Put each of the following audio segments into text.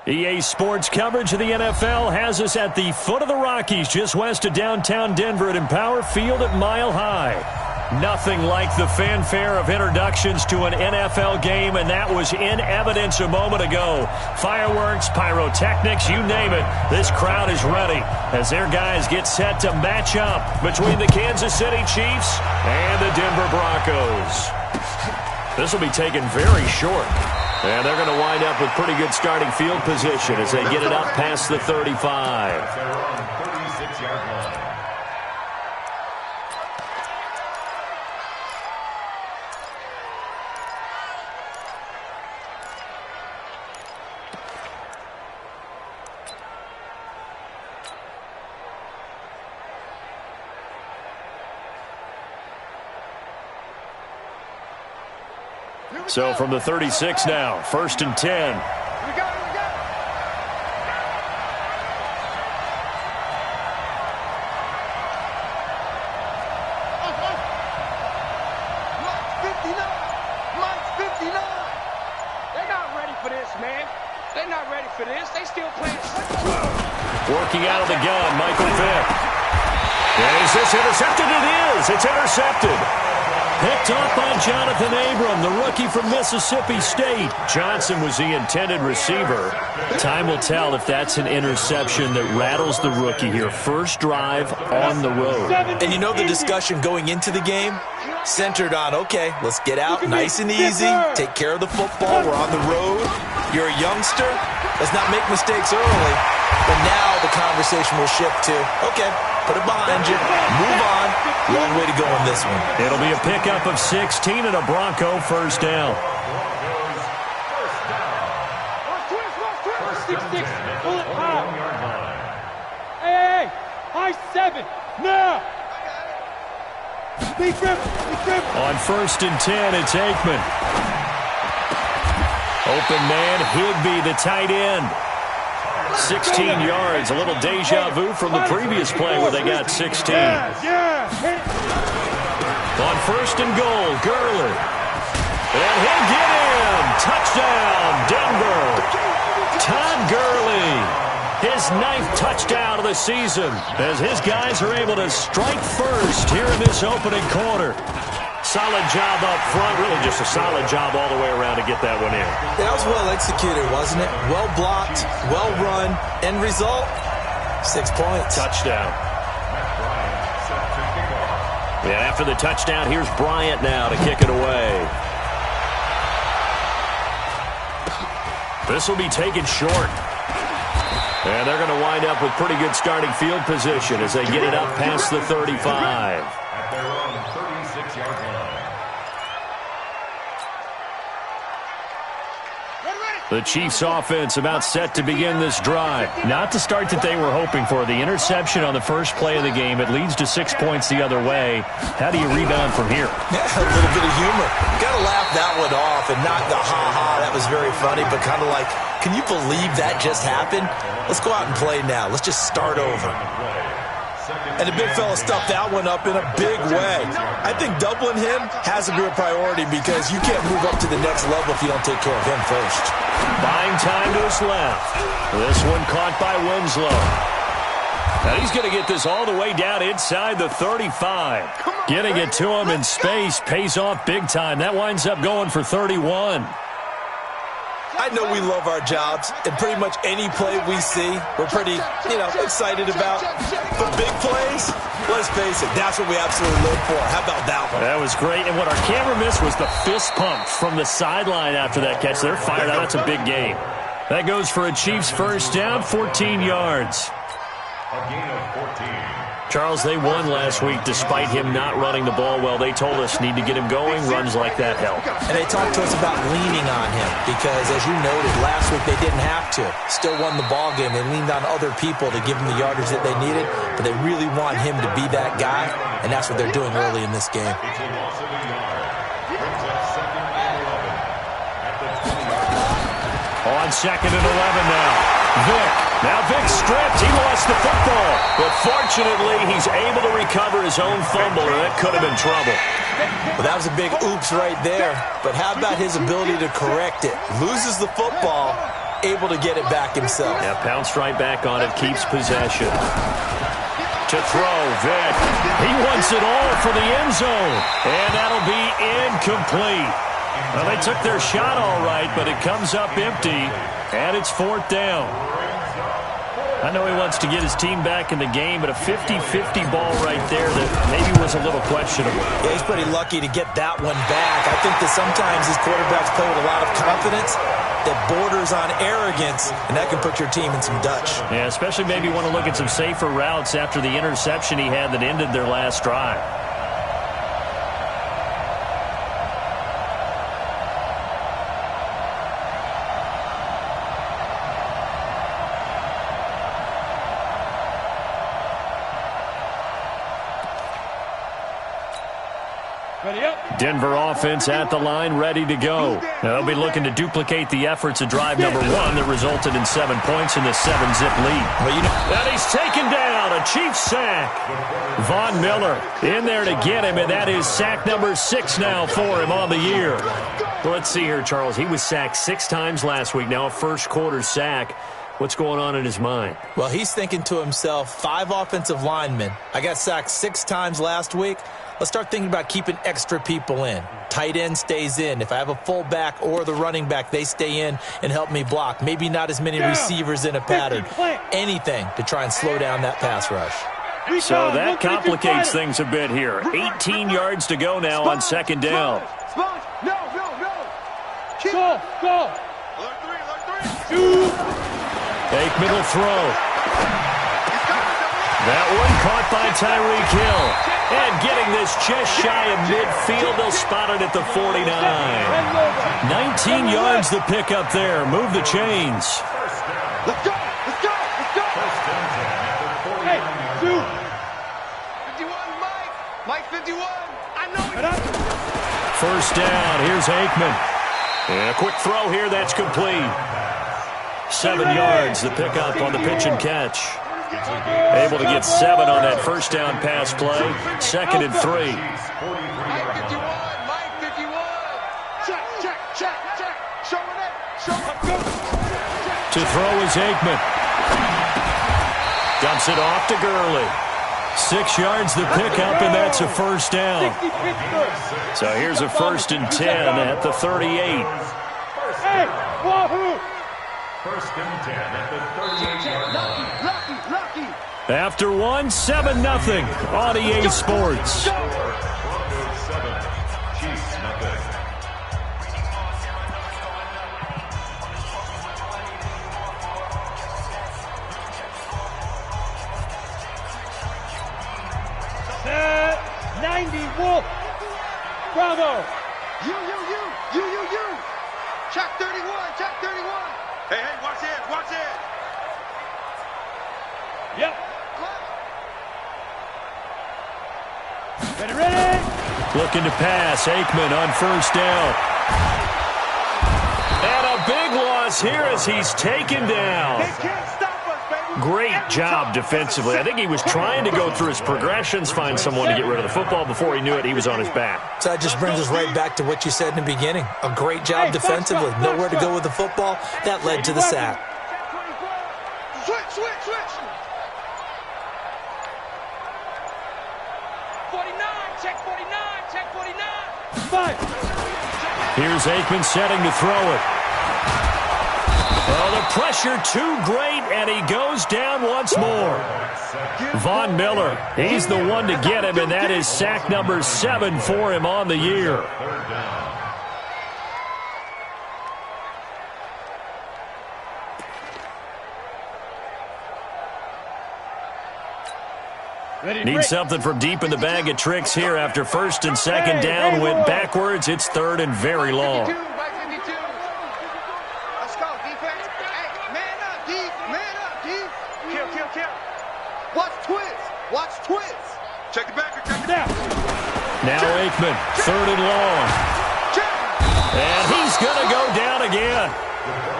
EA Sports coverage of the NFL has us at the foot of the Rockies, just west of downtown Denver at Empower Field at Mile High. Nothing like the fanfare of introductions to an NFL game, and that was in evidence a moment ago. Fireworks, pyrotechnics, you name it. This crowd is ready as their guys get set to match up between the Kansas City Chiefs and the Denver Broncos. This will be taken very short. And they're going to wind up with pretty good starting field position as they get it up past the 35. They're on the 36-yard line. So from the 36 now, 1st and 10. Here we go, here we go. Mike's 59. They're not ready for this, man. They're not ready for this. They still playing. Working out of the gun, Michael Vick. And is this intercepted? It is. It's intercepted. Picked off by Jonathan Abram, the rookie from Mississippi State. Johnson was the intended receiver. Time will tell if that's an interception that rattles the rookie here. First drive on the road. And you know the discussion going into the game? Centered on, okay, let's get out nice and easy, take care of the football, we're on the road. You're a youngster, let's not make mistakes early. But now the conversation will shift to, okay, put it behind you, move on. Long way to go on this one. It'll be a pickup of 16 and a Bronco first down. Hey, high 7, now. On 1st and 10, it's Aikman. Open man, Higbee, the tight end. 16 yards, a little deja vu from the previous play where they got 16. On 1st and goal, Gurley. And he'll get in. Touchdown, Denver. Todd Gurley. His 9th touchdown of the season as his guys are able to strike first here in this opening quarter. Solid job up front, really just a solid job all the way around to get that one in. That was well executed, wasn't it? Well blocked, well run. End result, 6 points. Touchdown. Yeah, after the touchdown, here's Bryant now to kick it away. This will be taken short. And they're going to wind up with pretty good starting field position as they get it up past the 35. At their own 36-yard line. The Chiefs offense about set to begin this drive. Not the start that they were hoping for. The interception on the first play of the game. It leads to 6 points the other way. How do you rebound from here? Yeah, a little bit of humor. Got to laugh that one off and not the ha-ha. That was very funny, but kind of like, can you believe that just happened? Let's go out and play now. Let's just start over. And the big fella stuffed that one up in a big way. I think doubling him has to be a priority because you can't move up to the next level if you don't take care of him first. Buying time to his left. This one caught by Winslow. Now he's going to get this all the way down inside the 35. Getting it to him in space pays off big time. That winds up going for 31. I know we love our jobs, and pretty much any play we see, we're pretty, excited about. But big plays, let's face it, that's what we absolutely live for. How about that one? That was great, and what our camera missed was the fist pump from the sideline after that catch. They're fired out. That's a big game. That goes for a Chiefs first down, 14 yards. A gain of 14. Charles, they won last week despite him not running the ball well. They told us need to get him going. Runs like that help. And they talked to us about leaning on him because, as you noted, last week they didn't have to. Still won the ball game. They leaned on other people to give them the yardage that they needed, but they really want him to be that guy, and that's what they're doing early in this game. It's a loss of a yard. Brings up 2nd and 11 at the 20-yard line. On 2nd and 11 now. Vick. Now Vick stripped. He lost the football. But fortunately, he's able to recover his own fumble, or that could have been trouble. Well, that was a big oops right there. But how about his ability to correct it? Loses the football, able to get it back himself. Yeah, pounced right back on it, keeps possession. To throw, Vic. He wants it all for the end zone. And that'll be incomplete. Well, they took their shot all right, but it comes up empty, and it's 4th down. I know he wants to get his team back in the game, but a 50-50 ball right there that maybe was a little questionable. Yeah, he's pretty lucky to get that one back. I think that sometimes these quarterbacks play with a lot of confidence that borders on arrogance, and that can put your team in some Dutch. Yeah, especially maybe want to look at some safer routes after the interception he had that ended their last drive. Denver offense at the line, ready to go. Now they'll be looking to duplicate the efforts of drive number 1 that resulted in 7 points in the 7-zip lead. And he's taken down, a Chiefs sack. Von Miller in there to get him, and that is sack number 6 now for him on the year. Well, let's see here, Charles. He was sacked 6 times last week, now a first-quarter sack. What's going on in his mind? Well, he's thinking to himself, 5 offensive linemen. I got sacked 6 times last week. Let's start thinking about keeping extra people in. Tight end stays in. If I have a fullback or the running back, they stay in and help me block. Maybe not as many receivers in a pattern. Anything to try and slow down that pass rush. So that complicates things a bit here. 18 yards to go now on 2nd down. No. Go. Alert 3. Aikman will throw. That one caught by Tyreek Hill. And getting this just shy of midfield, they'll spot it at the 49. 19 yards the pick up there. Move the chains. Let's go. Hey, 51, Mike 51. I know it. First down. Here's Aikman. And a quick throw here. That's complete. 7 yards the pick up on the pitch and catch. Able to get 7 on that first down pass play. 2nd and 3. Mike 51. Check. Showing it. To throw is Aikman. Dumps it off to Gurley. 6 yards the pickup, and that's a first down. So here's a 1st and 10 at the 38. Hey, wahoo! 1st and 10 at the 38-yard line. Lucky. After 1, 7-0 on EA Sports. 7, Chiefs nothing. Set 90 Wolf. Bravo. You. Check 31. Hey, watch it. Yep. Ready. Looking to pass. Aikman on first down. And a big loss here as he's taken down. They can't stop us, baby. Great job defensively. I think he was trying to go through his progressions, find someone to get rid of the football. Before he knew it, he was on his back. So that just brings us right back to what you said in the beginning. A great job defensively. Nowhere to go with the football. That led to the sack. Switch. 49. Check 49. 5. Here's Aikman setting to throw it. Oh, the pressure too great, and he goes down once more. Von Miller, he's the one to get him, and that is sack number 7 for him on the year. 3rd down. Need something from deep in the bag of tricks here after 1st and 2nd down. Went backwards. It's 3rd and very long. Let's go, defense. Hey, man up, D. Kill. Watch twist. Check it back. Now Aikman, 3rd and long. And he's going to go down again.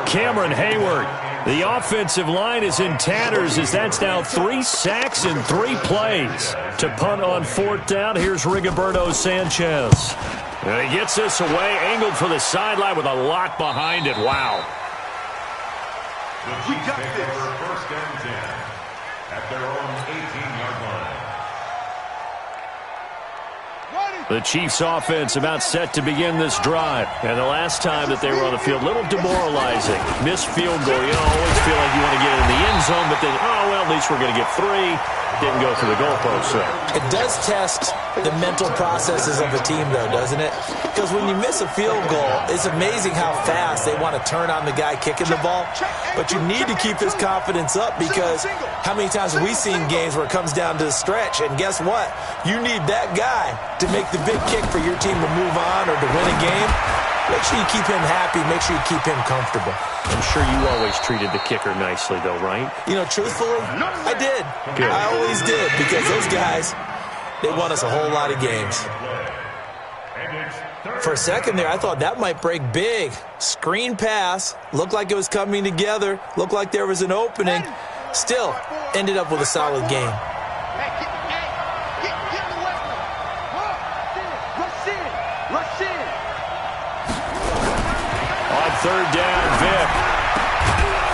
Cameron Hayward. The offensive line is in tatters as that's now 3 sacks in 3 plays. To punt on 4th down, here's Rigoberto Sanchez. And he gets this away, angled for the sideline with a lot behind it. Wow. The Chiefs take over first and 10 at their own 18-yard line. The Chiefs offense about set to begin this drive. And the last time that they were on the field, a little demoralizing. Missed field goal. You know, always feel like you want to get in the end zone, but then, oh, well, at least we're going to get 3. Didn't go for the goalpost there. It does test the mental processes of a team, though, doesn't it? Because when you miss a field goal, it's amazing how fast they want to turn on the guy kicking the ball. But you need to keep his confidence up, because how many times have we seen games where it comes down to the stretch? And guess what? You need that guy to make the big kick for your team to move on or to win a game. Make sure you keep him happy. Make sure you keep him comfortable. I'm sure you always treated the kicker nicely, though, right? You know, truthfully, I did. Good. I always did, because those guys, they won us a whole lot of games. For a second there, I thought that might break big. Screen pass. Looked like it was coming together. Looked like there was an opening. Still, ended up with a solid game. On third down, Vick.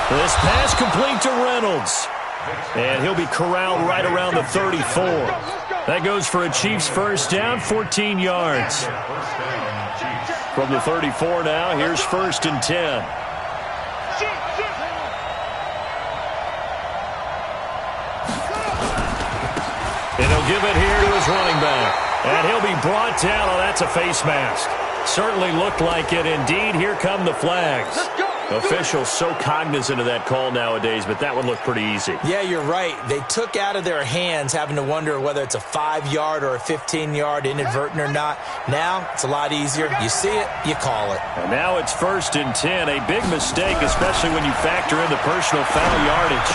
This pass complete to Reynolds. And he'll be corralled right around the 34. That goes for a Chiefs first down, 14 yards. From the 34 now, here's first and 10. And he'll give it here to his running back. And he'll be brought down. Oh, that's a face mask. Certainly looked like it. Indeed, here come the flags. Officials so cognizant of that call nowadays, but that one looked pretty easy. Yeah, you're right. They took out of their hands having to wonder whether it's a 5-yard or a 15-yard, inadvertent or not. Now, it's a lot easier. You see it, you call it. And now it's first and 10. A big mistake, especially when you factor in the personal foul yardage.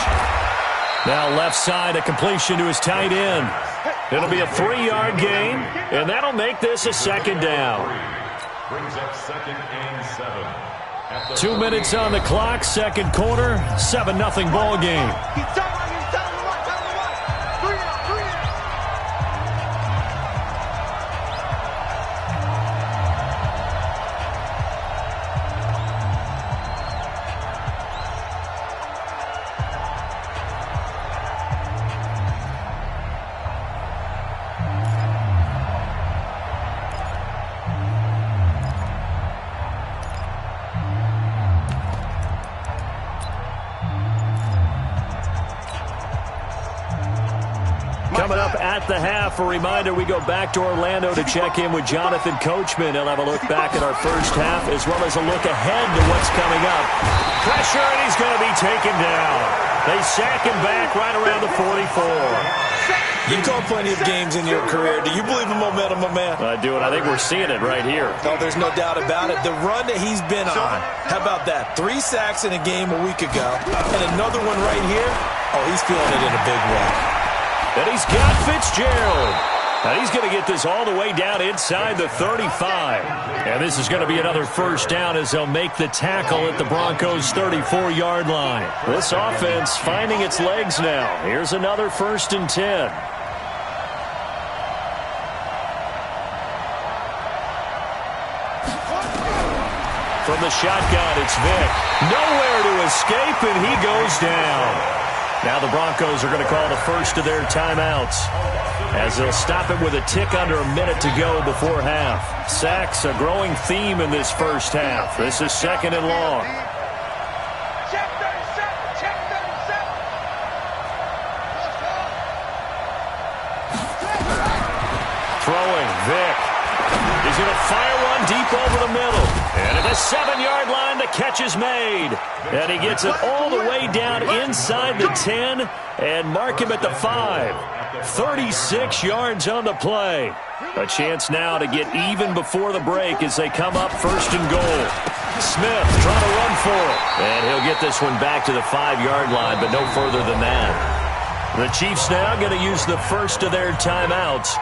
Now left side, a completion to his tight end. It'll be a 3-yard gain, and that'll make this a second down. Brings up second and 7. 2 minutes on the clock, second quarter, 7-0 ball game. Coming up at the half, a reminder, we go back to Orlando to check in with Jonathan Coachman. He'll have a look back at our first half as well as a look ahead to what's coming up. Pressure, and he's going to be taken down. They sack him back right around the 44. You called plenty of games in your career. Do you believe in momentum, my man? I do, and I think we're seeing it right here. No, there's no doubt about it. The run that he's been on, how about that? 3 sacks in a game a week ago, and another one right here. Oh, he's feeling it in a big way. And he's got Fitzgerald. And he's going to get this all the way down inside the 35. And this is going to be another first down as they'll make the tackle at the Broncos' 34-yard line. This offense finding its legs now. Here's another first and 10. From the shotgun, it's Vick. Nowhere to escape, and he goes down. Now the Broncos are going to call the first of their timeouts as they'll stop it with a tick under a minute to go before half. Sacks, a growing theme in this first half. This is second and long. Check 37, check 37. Throwing, Vick. He's going to fire one deep over the middle. And at the 7-yard line, the catch is made. And he gets it all the way down inside the 10 and mark him at the 5. 36 yards on the play. A chance now to get even before the break as they come up first and goal. Smith trying to run for it. And he'll get this one back to the 5-yard line, but no further than that. The Chiefs now going to use the first of their timeouts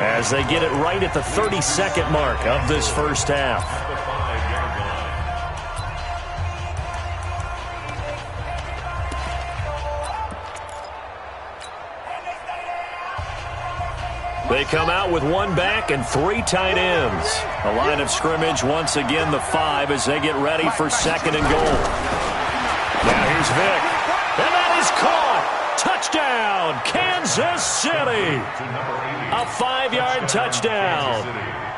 as they get it right at the 32nd mark of this first half. They come out with 1 back and 3 tight ends. A line of scrimmage once again the 5 as they get ready for second and goal. Now here's Vick. And that is caught. Touchdown, Kansas City. A 5-yard touchdown.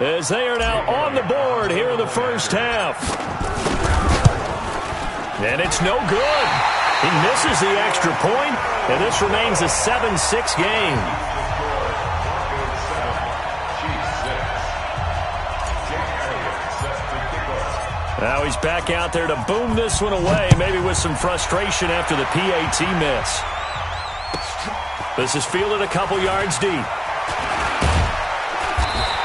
As they are now on the board here in the first half. And it's no good. He misses the extra point, and this remains a 7-6 game. Now he's back out there to boom this one away, maybe with some frustration after the PAT miss. This is fielded a couple yards deep.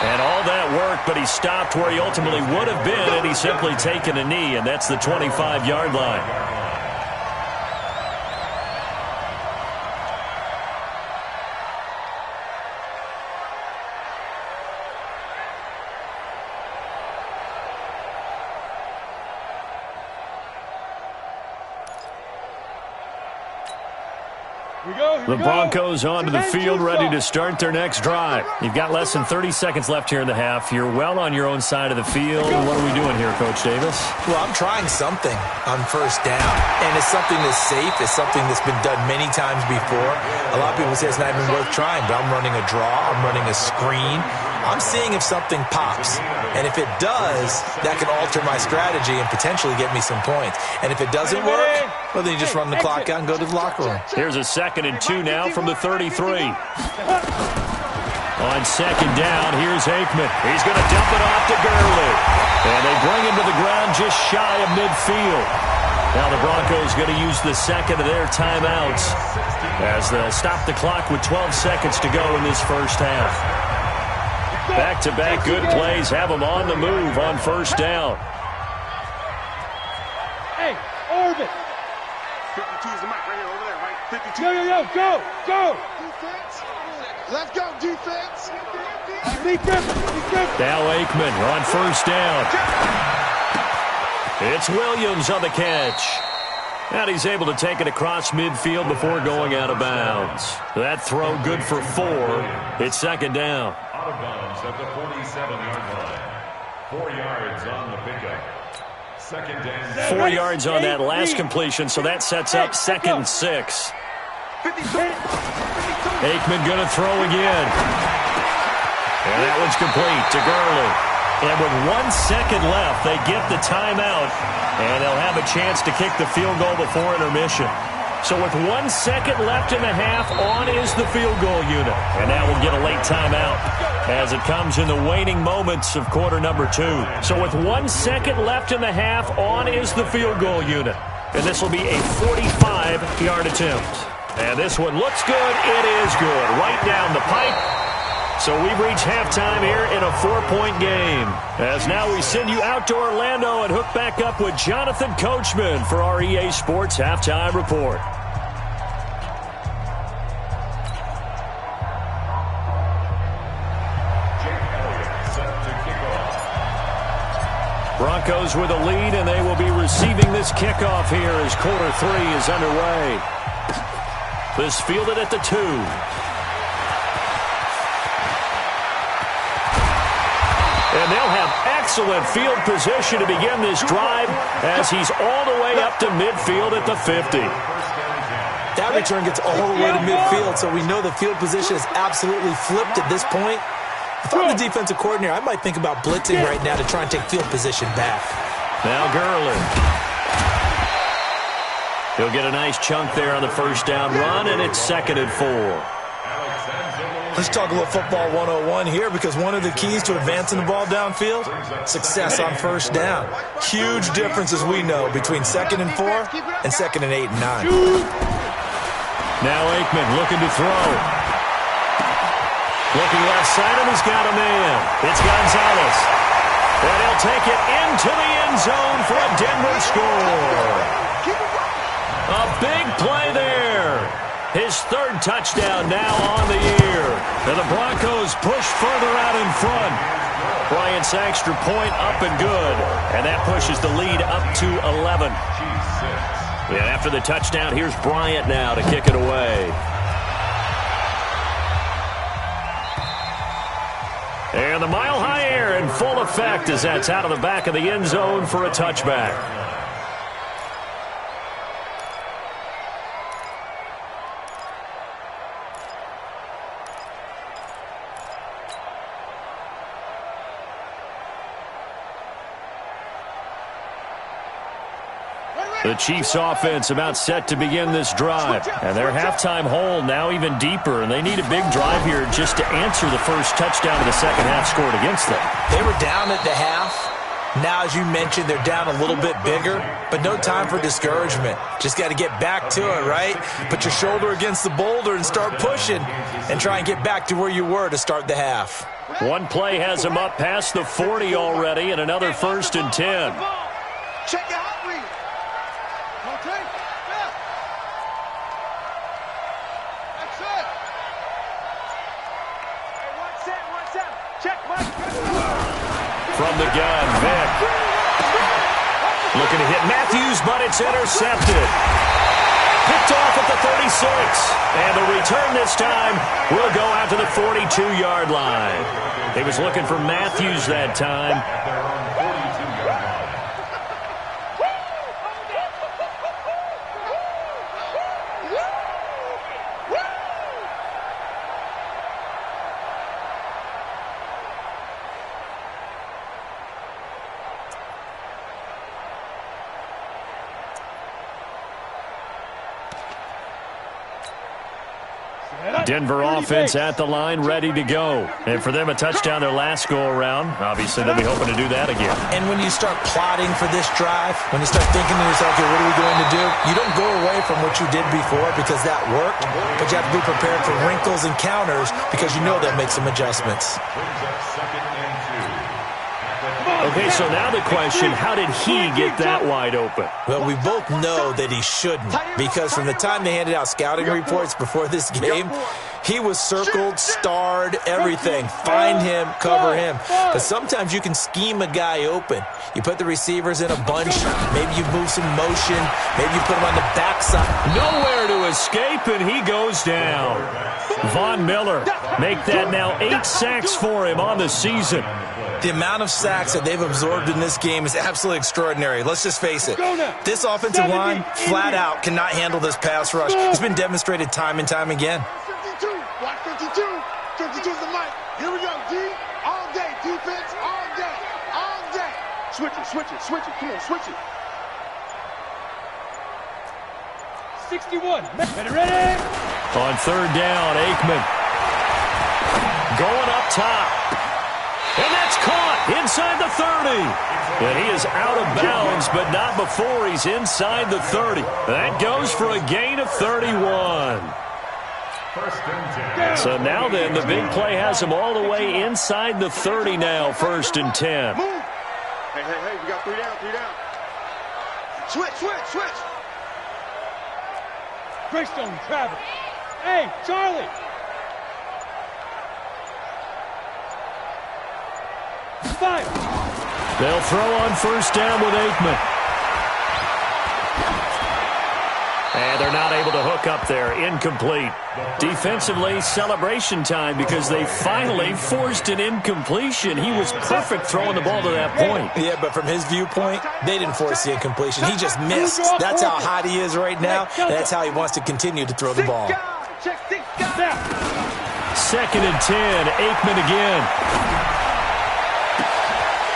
And all that work, but he stopped where he ultimately would have been had he simply taken a knee, and that's the 25-yard line. The Broncos onto the field, ready to start their next drive. You've got less than 30 seconds left here in the half. You're well on your own side of the field. What are we doing here, Coach Davis? Well, I'm trying something on first down, and it's something that's safe. It's something that's been done many times before. A lot of people say it's not even worth trying, but I'm running a draw. I'm running a screen. I'm seeing if something pops. And if it does, that can alter my strategy and potentially get me some points. And if it doesn't work, well, then you just run the clock out and go to the locker room. Here's a 2nd and 2 now from the 33. On 2nd down, here's Aikman. He's going to dump it off to Gurley. And they bring him to the ground just shy of midfield. Now the Broncos going to use the second of their timeouts as they'll stop the clock with 12 seconds to go in this first half. Back-to-back good plays have them on the move on first down. Hey, orbit. 52 is the mic right here, over there, right? 52. Go. Defense. Let's go, defense. Defense. Now Aikman on first down. It's Williams on the catch. And he's able to take it across midfield before going out of bounds. That throw good for 4. It's 2nd down. Out of bounds at the 47-yard line. 4 yards on the pickup. 2nd and 4 yards on that last completion, so that sets up 2nd and 6. Aikman going to throw again. And that one's complete to Gurley. And with 1 second left, they get the timeout, and they'll have a chance to kick the field goal before intermission. So with 1 second left in the half, on is the field goal unit. And now we'll get a late timeout as it comes in the waning moments of quarter number 2. So with 1 second left in the half, on is the field goal unit. And this will be a 45-yard attempt. And this one looks good. It is good. Right down the pipe. So we've reached halftime here in a 4-point game. As now we send you out to Orlando and hook back up with Jonathan Coachman for our EA Sports Halftime Report. Broncos with a lead, and they will be receiving this kickoff here as quarter 3 is underway. This fielded at the 2. And they'll have excellent field position to begin this drive as he's all the way up to midfield at the 50. That return gets all the way to midfield, so we know the field position is absolutely flipped at this point. If I'm the defensive coordinator, I might think about blitzing right now to try and take field position back. Now Gurley. He'll get a nice chunk there on the first down run, and it's 2nd and 4. Let's talk a little football 101 here, because one of the keys to advancing the ball downfield, success on first down. Huge difference, as we know, between 2nd and 4 and 2nd and 8 and 9. Now Aikman looking to throw. Looking left side, and he's got a man. It's Gonzalez. And he'll take it into the end zone for a Denver score. A big play there. His 3rd touchdown now on the year. And the Broncos push further out in front. Bryant's extra point up and good. And that pushes the lead up to 11. And after the touchdown, here's Bryant now to kick it away. And the mile-high air in full effect as that's out of the back of the end zone for a touchback. The Chiefs offense about set to begin this drive. And their halftime hole now even deeper, and they need a big drive here just to answer the first touchdown of the second half scored against them. They were down at the half. Now, as you mentioned, they're down a little bit bigger, but no time for discouragement. Just got to get back to it, right? Put your shoulder against the boulder and start pushing and try and get back to where you were to start the half. One play has them up past the 40 already, and another 1st and 10. Check your hot read. Okay. Yeah. That's it. Hey, what's that? Check, Mike. From the gun, Vic. Looking to hit Matthews, but it's intercepted. Picked off at the 36. And the return this time will go out to the 42-yard line. He was looking for Matthews that time. Denver offense at the line, ready to go. And for them, a touchdown their last go-around. Obviously, they'll be hoping to do that again. And when you start plotting for this drive, when you start thinking to yourself, okay, what are we going to do? You don't go away from what you did before because that worked, but you have to be prepared for wrinkles and counters because you know they'll make some adjustments. Okay, so now the question, how did he get that wide open? Well, we both know that he shouldn't because from the time they handed out scouting reports before this game, he was circled, starred, everything. Find him, cover him. But sometimes you can scheme a guy open. You put the receivers in a bunch. Maybe you move some motion. Maybe you put him on the backside. Nowhere to escape, and he goes down. Von Miller, make that now 8 sacks for him on the season. The amount of sacks that they've absorbed in this game is absolutely extraordinary. Let's just face it. This offensive line, flat out, cannot handle this pass rush. It's been demonstrated time and time again. 52. Watch 52. 52 is the mic. Here we go, D. All day. Defense all day. All day. Switch it, switch it, switch it. Come on, switch it. 61. Ready? On 3rd down, Aikman. Going up top. And that's caught inside the 30. And he is out of bounds, but not before he's inside the 30. That goes for a gain of 31. So now then, the big play has him all the way inside the 30 now, 1st and 10. Move. Hey, we got 3 down, 3 down. Switch. Greystone, Travis. Hey, Charlie. Fire. They'll throw on 1st down with Aikman. And they're not able to hook up there. Incomplete. Defensively, celebration time because they finally forced an incompletion. He was perfect throwing the ball to that point. Yeah, but from his viewpoint, they didn't force the incompletion. He just missed. That's how hot he is right now, and that's how he wants to continue to throw the ball. 2nd and 10. Aikman again.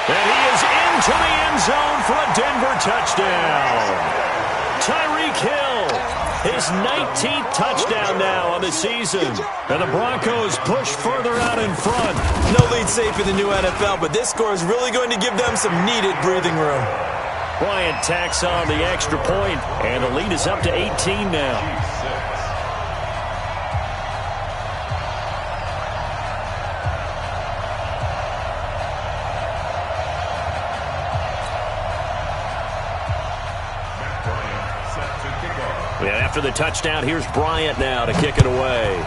And he is into the end zone for a Denver touchdown. Tyreek Hill, his 19th touchdown now on the season. And the Broncos push further out in front. No lead safe in the new NFL, but this score is really going to give them some needed breathing room. Bryant tacks on the extra point, and the lead is up to 18 now. And after the touchdown, here's Bryant now to kick it away.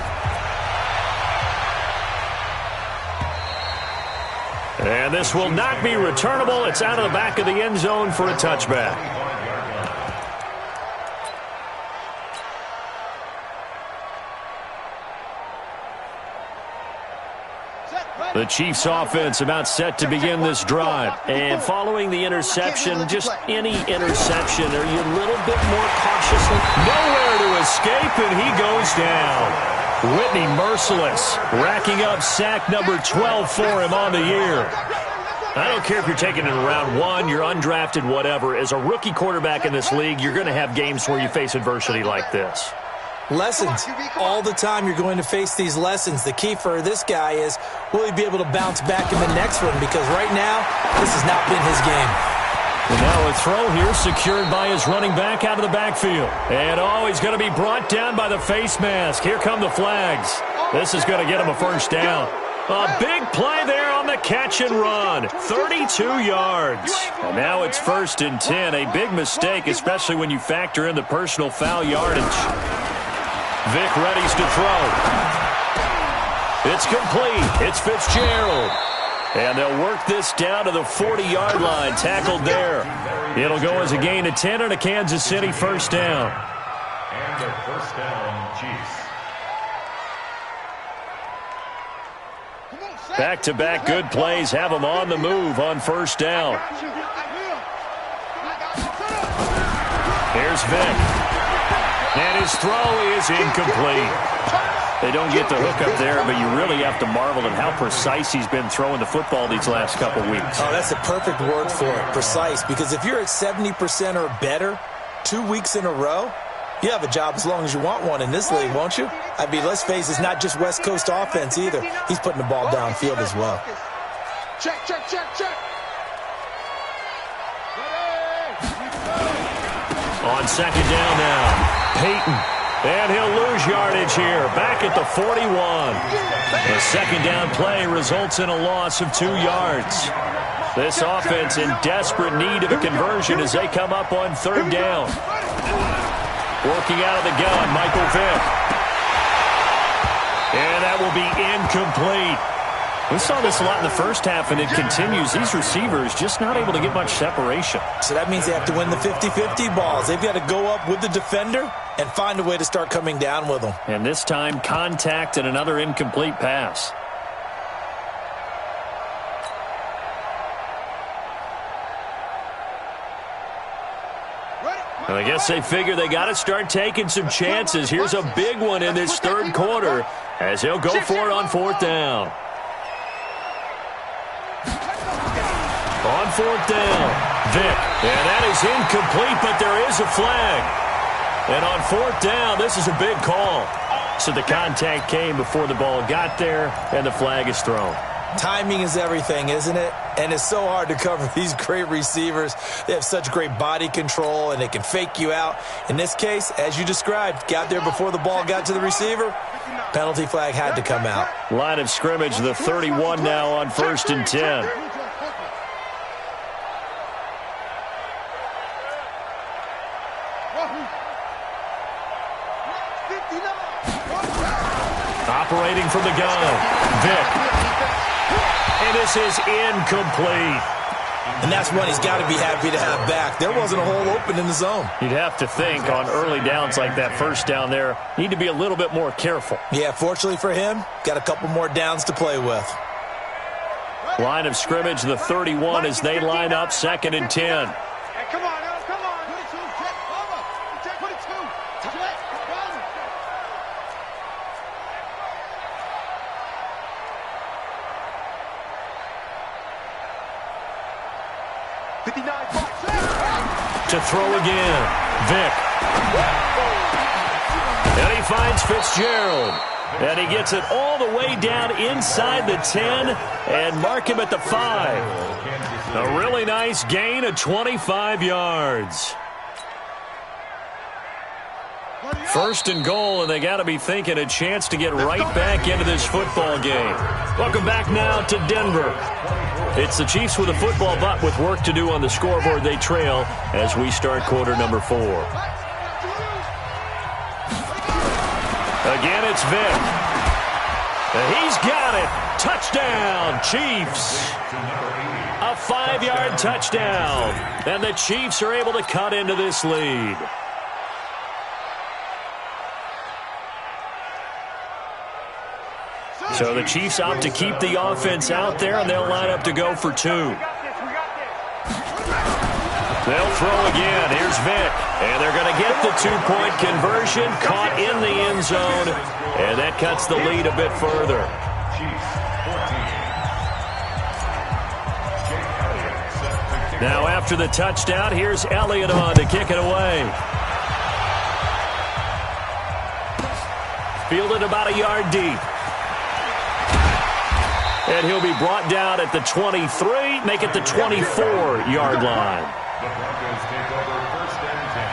And this will not be returnable. It's out of the back of the end zone for a touchback. The Chiefs offense about set to begin this drive. And following the interception, just any interception, are you a little bit more cautious? Nowhere to escape, and he goes down. Whitney merciless, racking up sack number 12 for him on the year. I don't care if you're taking it in round 1, you're undrafted, whatever. As a rookie quarterback in this league, you're going to have games where you face adversity like this. Lessons. All the time you're going to face these lessons. The key for this guy is, will he be able to bounce back in the next one? Because right now, this has not been his game. And now a throw here secured by his running back out of the backfield. And, he's going to be brought down by the face mask. Here come the flags. This is going to get him a first down. A big play there on the catch and run. 32 yards. And now it's 1st and 10. A big mistake, especially when you factor in the personal foul yardage. Vick readies to throw. It's complete. It's Fitzgerald. And they'll work this down to the 40-yard line. Tackled there. It'll go as a gain of 10 and a Kansas City first down. And their first down, Chiefs. Back-to-back good plays have them on the move on first down. Here's Vick. And his throw is incomplete. They don't get the hook up there, but you really have to marvel at how precise he's been throwing the football these last couple weeks. Oh, that's a perfect word for it, precise. Because if you're at 70% or better 2 weeks in a row, you have a job as long as you want one in this league, won't you? I mean, let's face it, it's not just West Coast offense either. He's putting the ball downfield as well. Check. On second down now, Peyton. And he'll lose yardage here, back at the 41. The second down play results in a loss of 2 yards. This offense in desperate need of a conversion as they come up on third down. Working out of the gun, Michael Vick. And that will be incomplete. We saw this a lot in the first half, and it continues. These receivers just not able to get much separation. So that means they have to win the 50-50 balls. They've got to go up with the defender and find a way to start coming down with them. And this time, contact and another incomplete pass. And I guess they figure they got to start taking some chances. Here's a big one in this third quarter as he'll go for it on fourth down. On fourth down, Vick. And that is incomplete, but there is a flag. And on fourth down, this is a big call. So the contact came before the ball got there, and the flag is thrown. Timing is everything, isn't it? And it's so hard to cover these great receivers. They have such great body control, and they can fake you out. In this case, as you described, got there before the ball got to the receiver. Penalty flag had to come out. Line of scrimmage, the 31 now on 1st and 10. Operating from the gun, Vick. And this is incomplete. And that's one he's got to be happy to have back. There wasn't a hole open in the zone. You'd have to think on early downs like that first down there, need to be a little bit more careful. Yeah, fortunately for him, got a couple more downs to play with. Line of scrimmage, the 31 as they line up 2nd and 10. Hey, come on. 59. To throw again, Vick. And he finds Fitzgerald. And he gets it all the way down inside the 10 and mark him at the 5. A really nice gain of 25 yards. 1st and goal, and they got to be thinking a chance to get right back into this football game. Welcome back now to Denver. It's the Chiefs with a football, but with work to do on the scoreboard. They trail as we start quarter number 4. Again, it's Vick. And he's got it. Touchdown, Chiefs. A 5-yard touchdown. And the Chiefs are able to cut into this lead. So the Chiefs opt to keep the offense out there, and they'll line up to go for 2. They'll throw again. Here's Vick. And they're going to get the 2-point conversion. Caught in the end zone. And that cuts the lead a bit further. Now after the touchdown, here's Elliott on to kick it away. Fielded about a yard deep. And he'll be brought down at the 23, make it the 24-yard line. The Broncos take over 1st and 10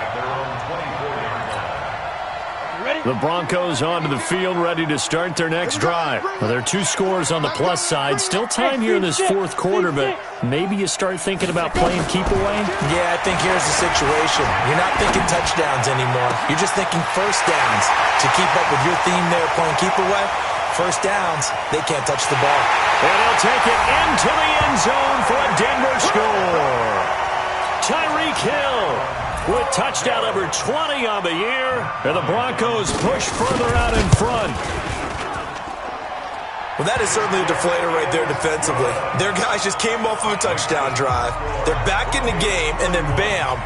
at their own 24-yard line. The Broncos onto the field, ready to start their next drive. Well, there are 2 scores on the plus side. Still time here in this 4th quarter, but maybe you start thinking about playing keep away? Yeah, I think here's the situation. You're not thinking touchdowns anymore. You're just thinking first downs. To keep up with your theme there, playing keep away, first downs, they can't touch the ball. And he'll take it into the end zone for a Denver score. Tyreek Hill with touchdown number 20 on the year. And the Broncos push further out in front. Well, that is certainly a deflator right there defensively. Their guys just came off of a touchdown drive. They're back in the game, and then bam,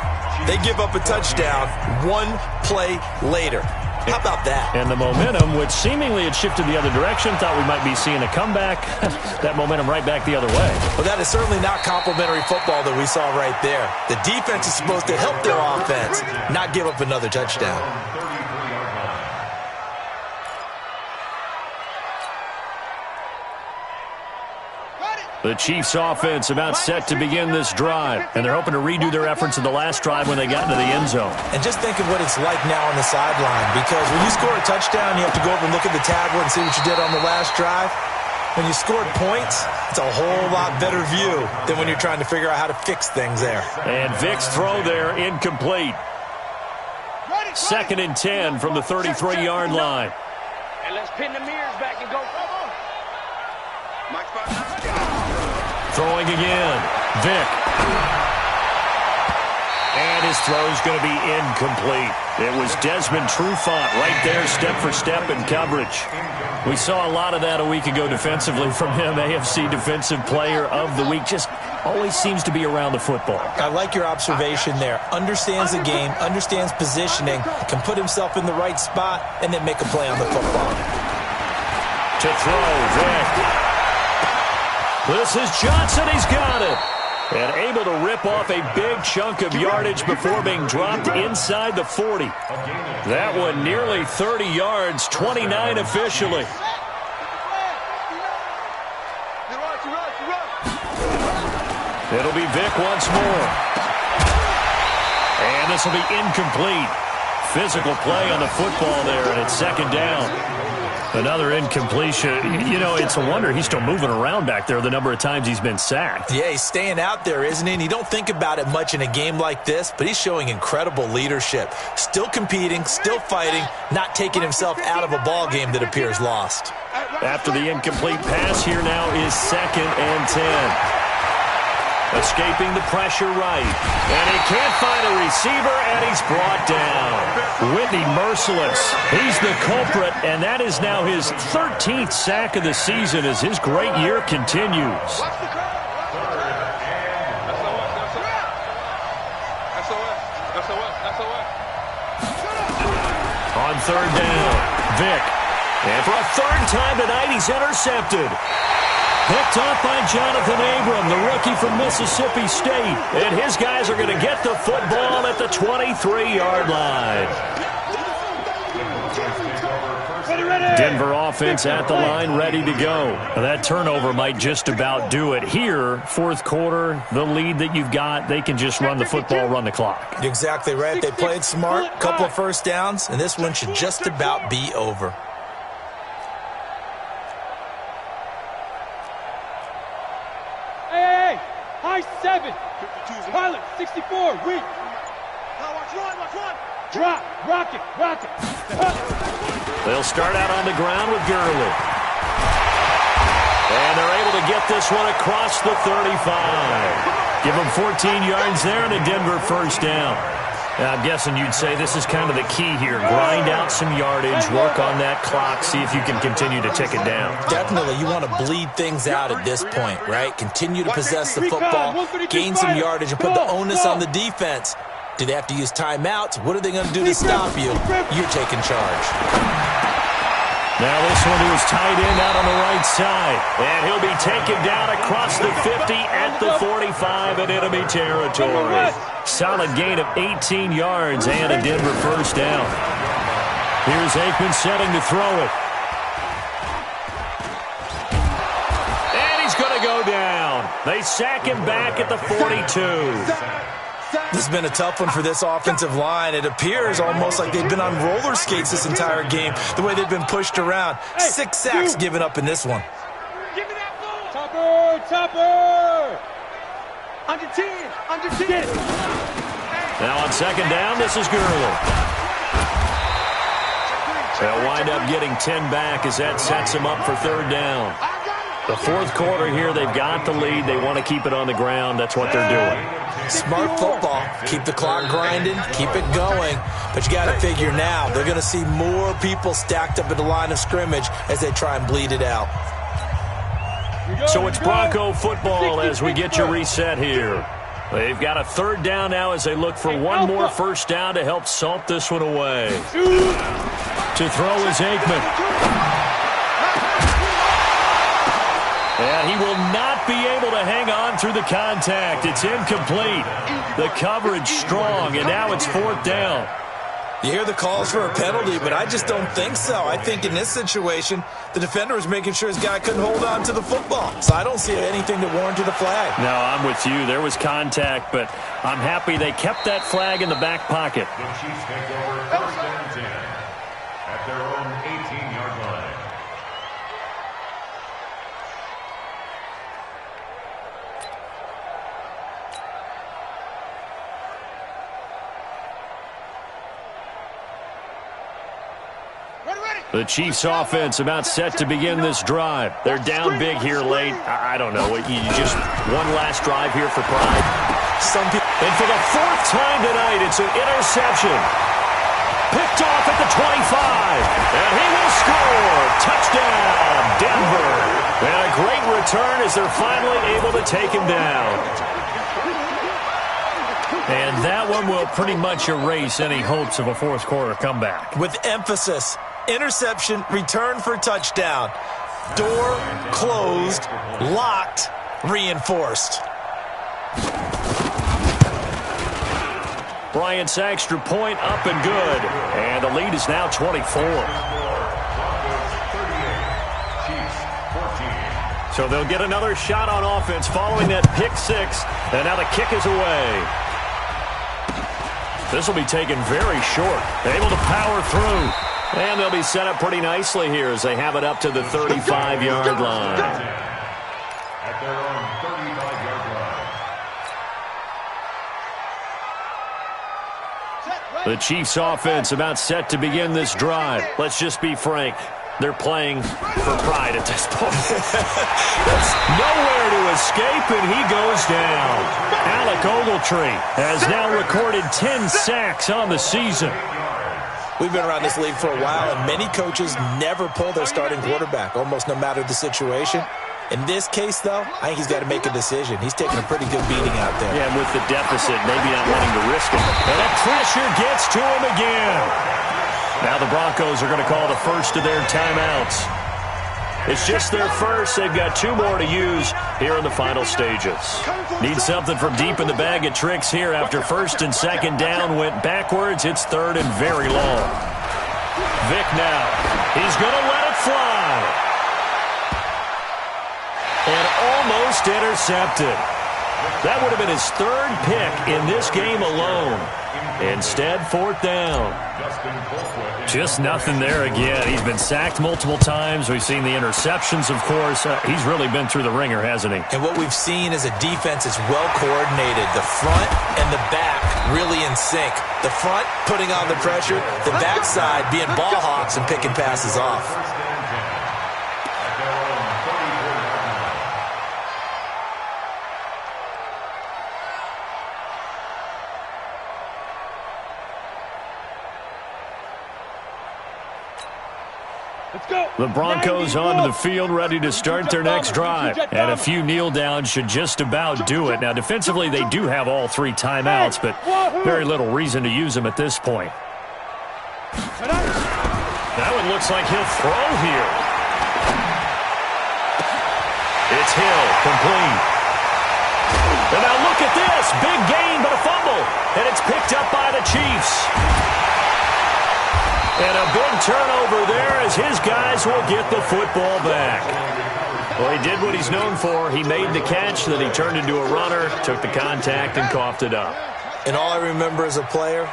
they give up a touchdown 1 play later. How about that? And the momentum, which seemingly had shifted the other direction, thought we might be seeing a comeback. That momentum right back the other way. Well, that is certainly not complimentary football that we saw right there. The defense is supposed to help their offense, not give up another touchdown. The Chiefs' offense about set to begin this drive, and they're hoping to redo their efforts in the last drive when they got into the end zone. And just think of what it's like now on the sideline, because when you score a touchdown, you have to go over and look at the tablet and see what you did on the last drive. When you scored points, it's a whole lot better view than when you're trying to figure out how to fix things there. And Vic's throw there incomplete. 2nd and 10 from the 33-yard line. And let's pin the mirrors back and go. Throwing again. Vic. And his throw's going to be incomplete. It was Desmond Trufant right there, step for step in coverage. We saw a lot of that a week ago defensively from him. AFC Defensive Player of the Week. Just always seems to be around the football. I like your observation there. Understands the game, understands positioning, can put himself in the right spot, and then make a play on the football. To throw, Vic. This is Johnson. He's got it. And able to rip off a big chunk of yardage before being dropped inside the 40. That one nearly 30 yards, 29 officially. It'll be Vic once more. And this will be incomplete. Physical play on the football there, and it's 2nd down. Another incompletion. You know, it's a wonder he's still moving around back there the number of times he's been sacked. Yeah, he's staying out there, isn't he? And you don't think about it much in a game like this, but he's showing incredible leadership. Still competing, still fighting, not taking himself out of a ball game that appears lost. After the incomplete pass, here now is 2nd and 10. Escaping the pressure right. And he can't find a receiver, and he's brought down. Whitney Merciless. He's the culprit, and that is now his 13th sack of the season as his great year continues. On 3rd down, Vic. And for a 3rd time tonight, he's intercepted. Picked off by Jonathan Abram, the rookie from Mississippi State. And his guys are going to get the football at the 23-yard line. Denver offense at the line, ready to go. Now that turnover might just about do it. Here, 4th quarter, the lead that you've got, they can just run the football, run the clock. You're exactly right. They played smart, couple of first downs, and this one should just about be over. High 7. Pilot 64. Weak. Watch one. Drop. Rocket. They'll start out on the ground with Gurley. And they're able to get this one across the 35. Give them 14 yards there and a Denver 1st down. Now, I'm guessing you'd say this is kind of the key here. Grind out some yardage, work on that clock, see if you can continue to tick it down. Definitely, you want to bleed things out at this point, right? Continue to possess the football, gain some yardage, and put the onus on the defense. Do they have to use timeouts? What are they going to do to stop you? You're taking charge. Now this one to his tight end out on the right side. And he'll be taken down across the 50 at the 45 in enemy territory. Solid gain of 18 yards and a Denver first down. Here's Aikman setting to throw it. And he's going to go down. They sack him back at the 42. This has been a tough one for this offensive line. It appears almost like they've been on roller skates this entire game, the way they've been pushed around. 6 sacks given up in this one. Give me that ball. Topper. Under 10. Under 10. Now on second down, this is Gurley. They'll wind up getting 10 back as that sets them up for third down. The fourth quarter here, they've got the lead. They want to keep it on the ground. That's what they're doing. Smart football. Keep the clock grinding. Keep it going. But you got to figure now, they're going to see more people stacked up at the line of scrimmage as they try and bleed it out. So it's Bronco football as we get you reset here. They've got a third down now as they look for one more first down to help salt this one away. To throw is Aikman. And he will not be able to hang on through the contact. It's incomplete. The coverage strong, and now it's fourth down. You hear the calls for a penalty, but I just don't think so. I think in this situation, the defender was making sure his guy couldn't hold on to the football. So I don't see anything that warranted a flag. No, I'm with you. There was contact, but I'm happy they kept that flag in the back pocket. The Chiefs take over first and 10 at their own 18-yard line. The Chiefs offense about set to begin this drive. They're down big here late. I don't know. You just one last drive here for pride. And for the fourth time tonight, it's an interception. Picked off at the 25. And he will score. Touchdown, Denver. And a great return as they're finally able to take him down. And that one will pretty much erase any hopes of a fourth quarter comeback. With emphasis. Interception, return for touchdown. Door closed, locked, reinforced. Bryant's extra point up and good. And the lead is now 24. So they'll get another shot on offense following that pick six. And now the kick is away. This will be taken very short. Able to power through. And they'll be set up pretty nicely here as they have it up to the 35-yard line. At their own 35-yard line. The Chiefs offense about set to begin this drive. Let's just be frank. They're playing for pride at this point. That's nowhere to escape, and he goes down. Alec Ogletree has now recorded 10 sacks on the season. We've been around this league for a while, and many coaches never pull their starting quarterback, almost no matter the situation. In this case, though, I think he's got to make a decision. He's taking a pretty good beating out there. Yeah, with the deficit, maybe not wanting to risk it. And that pressure gets to him again. Now the Broncos are going to call the first of their timeouts. It's just their first. They've got 2 more to use here in the final stages. Need something from deep in the bag of tricks here after first and second down went backwards. It's third and very long. Vic now. He's going to let it fly. And almost intercepted. That would have been his 3rd pick in this game alone. Instead, fourth down. Just nothing there again. He's been sacked multiple times. We've seen the interceptions, of course. He's really been through the ringer, hasn't he? And what we've seen is a defense that's well coordinated. The front and the back really in sync. The front putting on the pressure. The backside being ball hawks and picking passes off. The Broncos onto the field, ready to start their next drive. And a few kneel downs should just about do it. Now, defensively, they do have all 3 timeouts, but very little reason to use them at this point. That one looks like he'll throw here. It's Hill, complete. And now look at this. Big gain, but a fumble. And it's picked up by the Chiefs. And a big turnover there as his guys will get the football back. Well, he did what he's known for. He made the catch, then he turned into a runner, took the contact, and coughed it up. And all I remember as a player,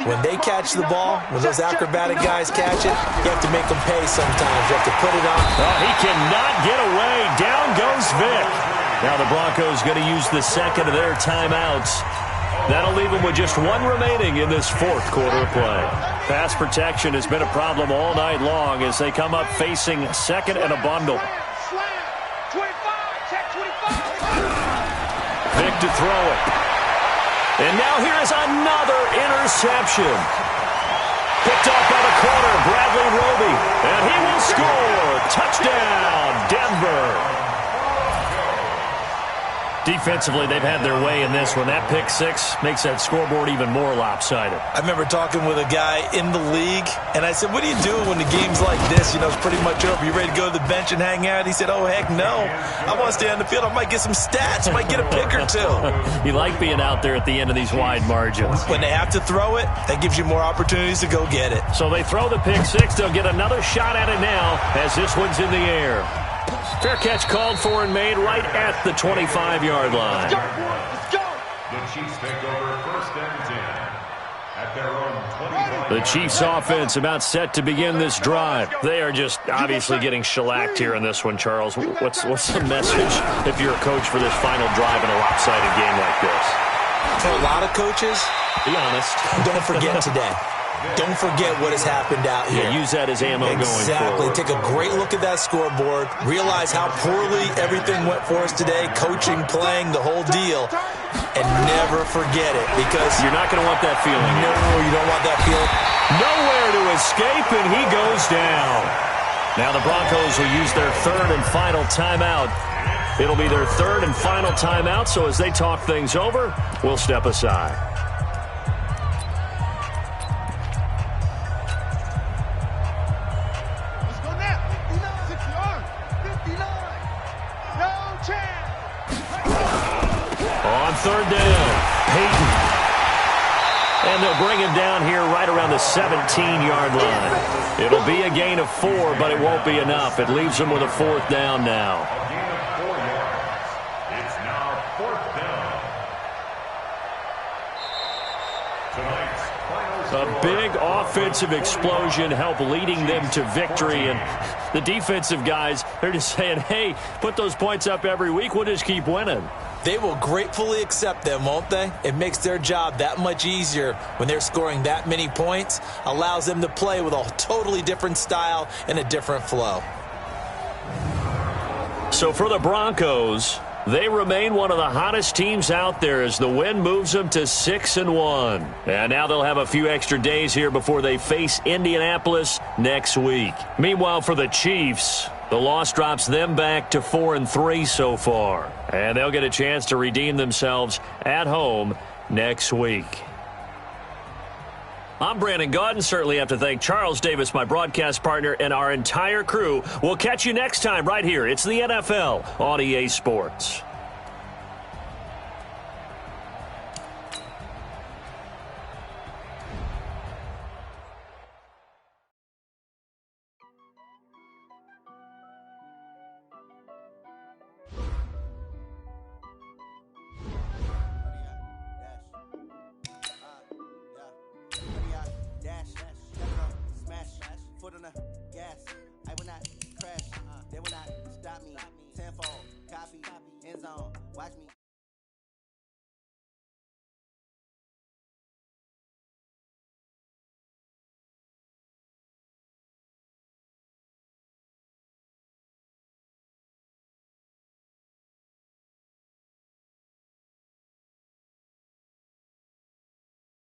when they catch the ball, when those acrobatic guys catch it, you have to make them pay sometimes. You have to put it on. Oh, he cannot get away. Down goes Vic. Now the Broncos going to use the second of their timeouts. That'll leave them with just one remaining in this fourth quarter of play. Pass protection has been a problem all night long as they come up facing second and a bundle. Vic to throw it. And now here is another interception. Picked off by the corner, Bradley Roby. And he will score. Touchdown, Denver. Defensively, they've had their way in this one. That pick six makes that scoreboard even more lopsided. I remember talking with a guy in the league, and I said, what do you do when the game's like this? You know, it's pretty much over. You ready to go to the bench and hang out? He said, oh, heck no. I want to stay on the field. I might get some stats. I might get a pick or two. You like being out there at the end of these wide margins. When they have to throw it, that gives you more opportunities to go get it. So they throw the pick six. They'll get another shot at it now as this one's in the air. Fair catch called for and made right at the 25-yard line. Let's go. The Chiefs take over first and 10 at their own 25. The Chiefs offense about set to begin this drive. They are just obviously getting shellacked here in this one, Charles. What's the message if you're a coach for this final drive in a lopsided game like this? For a lot of coaches, be honest. Don't forget today. Don't forget what has happened out here. Yeah, use that as ammo going forward. Exactly. Take a great look at that scoreboard. Realize how poorly everything went for us today. Coaching, playing, the whole deal. And never forget it because you're not going to want that feeling. No, you don't want that feeling. Nowhere to escape, and he goes down. Now the Broncos will use their third and final timeout. It'll be their third and final timeout, so as they talk things over, we'll step aside. Third down, Peyton. And they'll bring him down here right around the 17-yard line. It'll be a gain of 4, but it won't be enough. It leaves them with a fourth down now. A gain of 4 yards. It's now fourth down. Tonight's final A big offensive explosion helped leading them to victory. And the defensive guys, they're just saying, hey, put those points up every week. We'll just keep winning. They will gratefully accept them, won't they? It makes their job that much easier when they're scoring that many points. Allows them to play with a totally different style and a different flow. So for the Broncos, they remain one of the hottest teams out there as the win moves them to 6-1. And now they'll have a few extra days here before they face Indianapolis next week. Meanwhile, for the Chiefs, the loss drops them back to 4-3 so far. And they'll get a chance to redeem themselves at home next week. I'm Brandon Gaudin. Certainly have to thank Charles Davis, my broadcast partner, and our entire crew. We'll catch you next time right here. It's the NFL on EA Sports. Watch me